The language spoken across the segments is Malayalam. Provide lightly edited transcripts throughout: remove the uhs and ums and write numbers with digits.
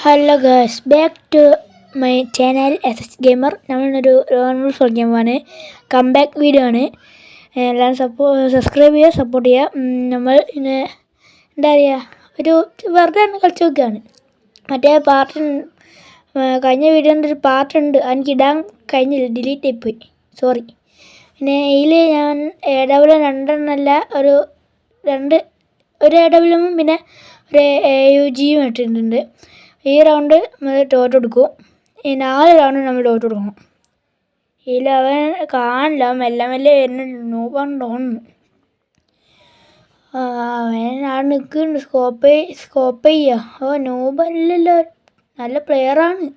Hello guys, back to my channel SS gamer. നമ്മളൊരു നോർമൽ ഫോർ ഗെയിമാണ്, കംബാക്ക് വീഡിയോ ആണ്. എല്ലാവരും സബ്സ്ക്രൈബ് ചെയ്യുക, സപ്പോർട്ട് ചെയ്യുക. നമ്മൾ പിന്നെ എന്താ പറയുക, ഒരു വെറുതെ ഒന്ന് കളിച്ച് നോക്കുകയാണ്. മറ്റേ പാർട്ട് കഴിഞ്ഞ വീഡിയോൻ്റെ ഒരു പാർട്ടുണ്ട്, എനിക്കിടാൻ കഴിഞ്ഞില്ല, ഡിലീറ്റ് ആയിപ്പോയി, സോറി. പിന്നെ ഇതിൽ ഞാൻ AW രണ്ടെണ്ണമല്ല, ഒരു AWM പിന്നെ ഒരു AUGയും ഇട്ടിട്ടുണ്ട്. ഈ റൗണ്ട് നമ്മൾ തോറ്റ് കൊടുക്കും, ഈ 4 റൗണ്ട് നമ്മൾ തോറ്റ് കൊടുക്കണം. ഇതിൽ അവൻ കാണില്ല, മെല്ലെ മെല്ലെ വരുന്നുണ്ട്, നോക്കാന്ന് തോന്നുന്നു. അവൻ അവിടെ നിൽക്കുന്നുണ്ട്, സ്കോപ്പ് ചെയ്യുക. നോബല്ലല്ലോ, നല്ല പ്ലെയറാണ്.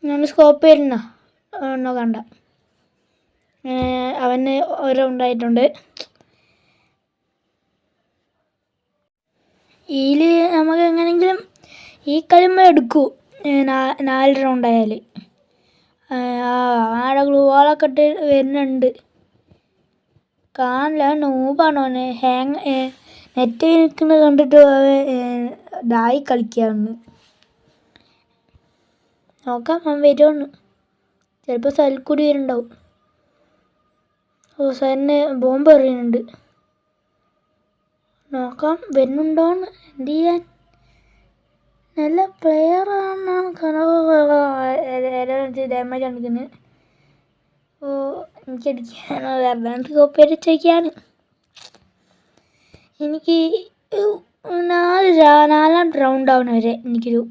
നമ്മൾ സ്കോപ്പ് ചെയ്യുന്ന ഒന്നോ കണ്ട. അവന് ഒരു റൗണ്ടായിട്ടുണ്ട്. ഇതിൽ നമുക്ക് എങ്ങനെയെങ്കിലും ഈ കളിമ്മ എടുക്കൂ, 4 റൗണ്ടായാൽ. ആടെ ഗ്ലൂവാളൊക്കെ ഇട്ട് വരുന്നുണ്ട്, കാണില്ല. നൂബാണോ നെറ്റ് നിൽക്കുന്നത് കണ്ടിട്ട് ഇതായി കളിക്കാമെന്ന് നോക്കാം. അവൻ വരുമെന്ന്, ചിലപ്പോൾ സൈഡിൽ കൂടി വരുന്നുണ്ടാവും. സാറിന് ബോംബ് എറിയുന്നുണ്ട്, നോക്കാം വരുന്നുണ്ടോന്ന്. എന്ത് ചെയ്യാൻ, നല്ല പ്ലെയറാണെന്നാണ് ഡാമേജ് കാണിക്കുന്നത്. എനിക്കടിക്കാനോ വേറെ കോപ്പി അടിച്ചേക്കാണ്. എനിക്ക് 4 റൗണ്ട് ആവുന്ന വരെ എനിക്കൊരു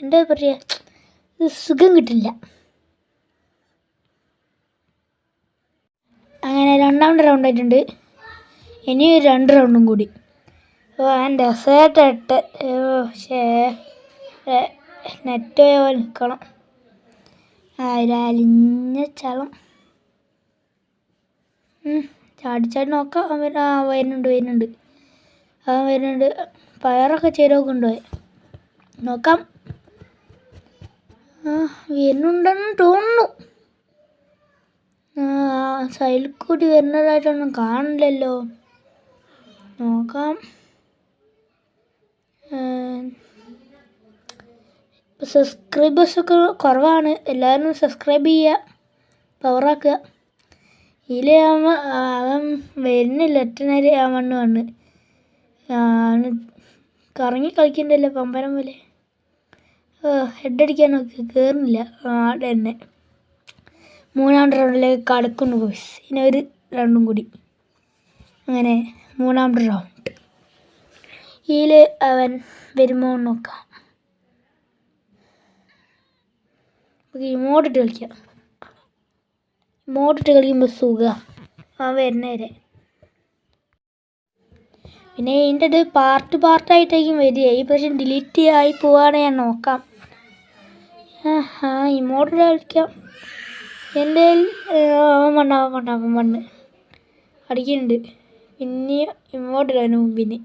എന്താ പറയുക, സുഖം കിട്ടില്ല. അങ്ങനെ 2ാമത്തെ റൗണ്ടായിട്ടുണ്ട്, ഇനി 2 റൗണ്ടും കൂടി. എൻ്റെ ഡെസേർട്ട് നെറ്റ് പോലെ നിൽക്കണം, അലിഞ്ഞ ചളം. ചാടി നോക്കാം. അവൻ വരുന്നുണ്ട്, അവൻ വരുന്നുണ്ട്. പയറൊക്കെ ചെയ്തൊക്കെ കൊണ്ടുപോയി നോക്കാം. വരുന്നുണ്ടെന്ന് തോന്നുന്നു. സൈഡിൽ കൂടി വരുന്നതായിട്ടൊന്നും കാണില്ലല്ലോ, നോക്കാം. സബ്സ്ക്രൈബേഴ്സൊക്കെ കുറവാണ്, എല്ലാവരും സബ്സ്ക്രൈബ് ചെയ്യുക, പവറാക്കുക. ഇതിൽ അവൻ വരുന്നില്ല, ഒറ്റ നേരം വന്ന് കറങ്ങി കളിക്കണ്ടല്ലോ പമ്പരം പോലെ. ഹെഡടിക്കാൻ നോക്കി, കയറുന്നില്ല. ആടെ തന്നെ 3ാമത്തെ റൗണ്ടിലേക്ക് കടക്കുന്നു ബോയ്സ്. ഇനി ഒരു റൗണ്ടും കൂടി. അങ്ങനെ 3ാമത്തെ റൗണ്ട്. ഇതിൽ അവൻ വരുമോ നോക്കാം. ഇമോട്ടിട്ട് കളിക്കാം, ഇമോട്ടിട്ട് കളിക്കുമ്പോൾ സുഖമാണ് അവൻ വരുന്നവരെ. പിന്നെ ഇതിൻ്റെ ഇത് പാർട്ടായിട്ടായിരിക്കും വരിക. ഈ പ്രാവശ്യം ഡിലീറ്റ് ആയി പോവാണെങ്കിൽ ഞാൻ നോക്കാം. ഇമോട്ടിട്ട് കളിക്കാം. എൻ്റെ അവൻ മണ്ണ് അടിക്കുന്നുണ്ട്, പിന്നെ ഇമോട്ടിടാനും മുമ്പിന്.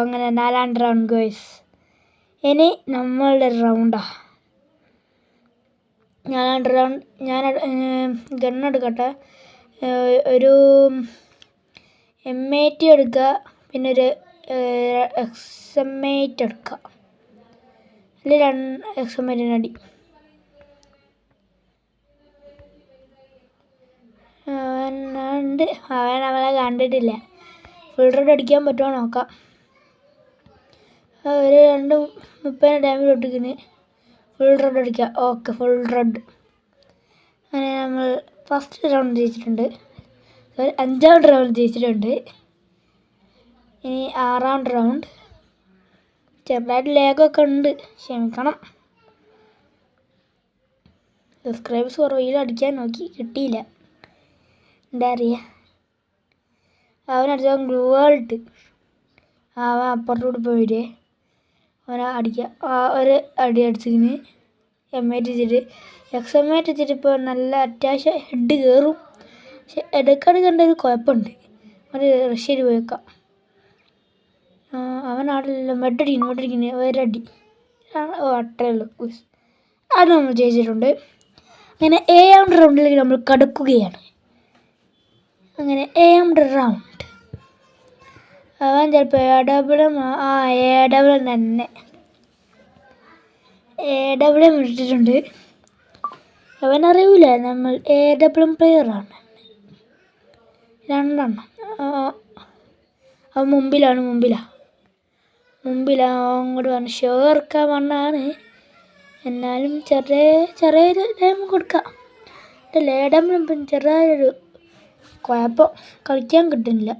അങ്ങനെ 4ാമത്തെ റൗണ്ട് ഗോയ്സ്. ഇനി നമ്മളുടെ റൗണ്ടാണ് 4ാമത്തെ റൗണ്ട്. ഞാൻ ഗണ്ണെടുക്കട്ടെ, ഒരു M80 എടുക്കുക, പിന്നെ ഒരു XM8 എടുക്കുക. അതിൽ 2 XM8 അടി. അവൻ അവനെ കണ്ടിട്ടില്ല. ഫുൾ റെഡ് അടിക്കാൻ പറ്റുമോ നോക്കാം. ഒരു 230 ഡാമേജ് ഒട്ടിക്കുന്നു. ഫുൾ റെഡ് അടിക്കാം. Okay, full red. അങ്ങനെ നമ്മൾ ഫസ്റ്റ് റൗണ്ട് ജയിച്ചിട്ടുണ്ട്, 5ാമത്തെ റൗണ്ട് ജയിച്ചിട്ടുണ്ട്. ഇനി 6ാമത്തെ റൗണ്ട്. ചെറുതായിട്ട് ലേഗൊക്കെ ഉണ്ട്, ക്ഷമിക്കണം. സബ്സ്ക്രൈബേഴ്സ് കുറവിൽ അടിക്കാൻ നോക്കി, കിട്ടിയില്ല. എന്താ അറിയുക, അവനടിച്ച ഗ്ലൂവാളിട്ട് അവൻ അപ്പുറത്തോട്ട് പോയി വരേ. അവനെ അടിക്കുക. ഒരു അടി അടിച്ചിങ്ങനെ M8 വെച്ചിട്ട്. XM8 വെച്ചിട്ട് ഇപ്പോൾ നല്ല അത്യാവശ്യം ഹെഡ് കയറും. പക്ഷെ ഇടയ്ക്കിടയ്ക്ക് ഒരു കുഴപ്പമുണ്ട്, ഒരു റഷ്യയിൽ പോയി വെക്കാം. അവൻ ആടല്ലോ, മെട്ടടിക്കുന്നു ഒരടി. അത്രേ ഉള്ളൂ, അത് നമ്മൾ ജയിച്ചിട്ടുണ്ട്. അങ്ങനെ 7ാമത്തെ റൗണ്ടിലേക്ക് നമ്മൾ കടക്കുകയാണ്. അങ്ങനെ 7ാമത്തെ റൗണ്ട്. അവൻ ചിലപ്പോൾ AW തന്നെ. AWM ഇട്ടിട്ടുണ്ട്. അവനറിയില്ല നമ്മൾ AWM പ്ലെയറാണ്. 2 എണ്ണം. അവൻ മുമ്പിലാണ് അങ്ങോട്ട് വന്ന് ഷോ ഇറക്കാൻ വണ്ണാണ്. എന്നാലും ചെറിയൊരു ടൈം കൊടുക്കാം. AWM ചെറിയൊരു കുഴപ്പം, കളിക്കാൻ കിട്ടുന്നില്ല.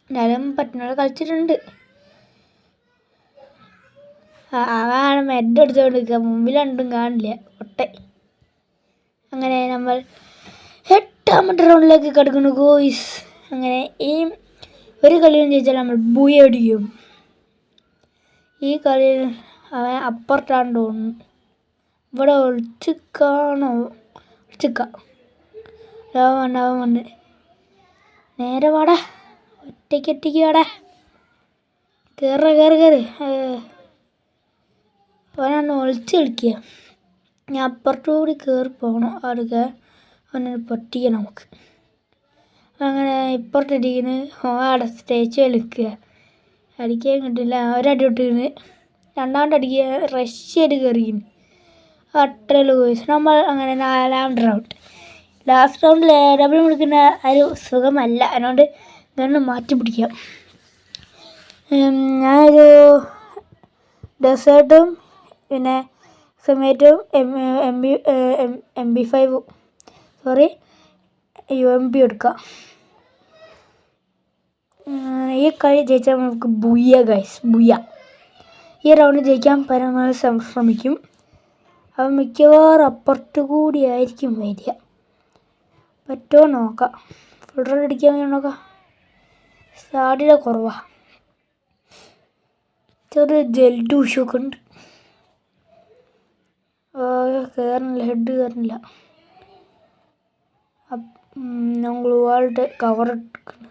എന്നാലും പറ്റുന്ന കളിച്ചിട്ടുണ്ട്. അവനാണ് മെഡ് എടുത്തുകൊണ്ട് നിൽക്കുക, മുമ്പിൽ രണ്ടും കാണില്ല ഒട്ടെ. അങ്ങനെ നമ്മൾ 8ാമത്തെ റൗണ്ടിലേക്ക് കിടക്കുന്നു ഗോയ്സ്. അങ്ങനെ ഈ ഒരു കളിയെന്ന് ചോദിച്ചാൽ നമ്മൾ ബൂയടിക്കും. ഈ കളിയിൽ അവൻ അപ്പുറത്താണ് തോന്നുന്നു. ഇവിടെ അവൻ വന്ന് നേരെ വാടാ, ഒറ്റയ്ക്ക് വാടാ, കയറി. അവനാണ് ഒളിച്ച് കളിക്കുക. ഞാൻ അപ്പുറത്തുകൂടി കയറി പോകണം. അടുക്കെ അവനെ പൊട്ടിക്കണം നമുക്ക്. അങ്ങനെ ഇപ്പുറത്തടിക്കുന്നു. അവിടെ സ്റ്റേച്ച് കളിക്കുക. അടിക്കാൻ കിട്ടില്ല. ഒരടി വിട്ടിരുന്ന് 2ാമത്തെ അടിക്കുക. റഷ്യായിട്ട് കയറിക്കുന്നു. അത്രയുള്ളൂ ഗോയ്സ്. നമ്മൾ അങ്ങനെ 4ാമത്തെ റൗണ്ട്. ലാസ്റ്റ് റൗണ്ടിൽ AWM വിളിക്കുന്ന ഒരു സുഖമല്ല. അതുകൊണ്ട് ഇതൊന്ന് മാറ്റി പിടിക്കാം. ഞാനൊരു ഡെസേർട്ടും പിന്നെ സമയത്തും MP5 UMP എടുക്കാം. ഈ കളി ജയിച്ചാൽ നമുക്ക് ബുയ്യ. ഈ റൗണ്ട് ജയിക്കാൻ പരമാവധി ശ്രമിക്കും. അവൻ മിക്കവാറും അപ്പുറത്ത് കൂടി ആയിരിക്കും വരിക. പറ്റുമോ നോക്കാം. ഫുൾ റൺ അടിക്കാൻ നോക്കാം. സാധ്യത കുറവാണ്. ചെറിയ ജൽദൂഷൊക്കെ ഉണ്ട്. കയറുന്നില്ല, ഹെഡ് കയറുന്നില്ല. ഞങ്ങൾ വാളുടെ കവർ എടുക്കുന്നു.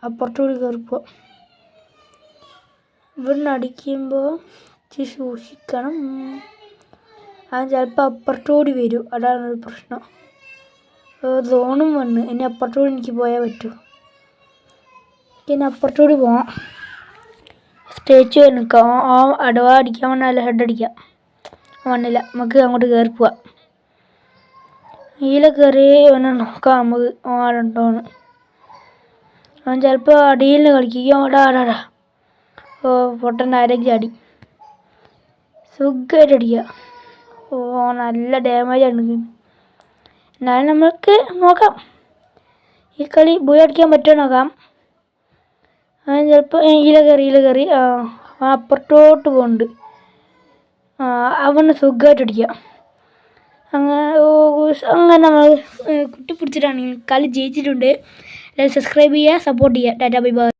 അപ്പുറത്തുകൂടി കയറിപ്പോ. ഇവിടുന്ന് അടിക്കുമ്പോൾ സൂക്ഷിക്കണം. അവൻ ചിലപ്പോൾ അപ്പുറത്തുകൂടി വരും. അതാണൊരു പ്രശ്നം. സോണും വന്ന് ഇനി അപ്പുറത്തുകൂടി എനിക്ക് പോയാൽ പറ്റൂ. ഇനി അപ്പുറത്തുകൂടി പോകാം. സ്റ്റേച്ച് നിൽക്കാം. അടവാ അടിക്കാൻ വന്നാൽ ഹെഡ് അടിക്കാം. വന്നില്ല. നമുക്ക് അങ്ങോട്ട് കയറി പോവാം. ഇതിൽ കയറി അവനെ നോക്കാം നമുക്ക് ആടുണ്ടോന്ന്. അവൻ ചിലപ്പോൾ അടിയിൽ നിന്ന് കളിക്കും. ആടാ പൊട്ടൻ്റെ ആരെങ്കിലും അടി സുഖമായിട്ട് അടിക്കുക. നല്ല ഡാമേജ് ആണ്. എന്നാലും നമ്മൾക്ക് നോക്കാം. ഈ കളി ബോയ് അടിക്കാൻ പറ്റുമോ നോക്കാം. അവൻ ചിലപ്പോൾ ഈല കയറി അപ്പുറത്തോട്ട് പോകുന്നുണ്ട്. അവന് സുഖമായിട്ട് അടിക്കുക. അങ്ങനെ നമ്മൾ കുട്ടിപ്പിടിച്ചിട്ടാണെങ്കിൽ കളി ജയിച്ചിട്ടുണ്ട്. എല്ലാവരും സബ്സ്ക്രൈബ് ചെയ്യുക, സപ്പോർട്ട് ചെയ്യുക. Tata bye bye.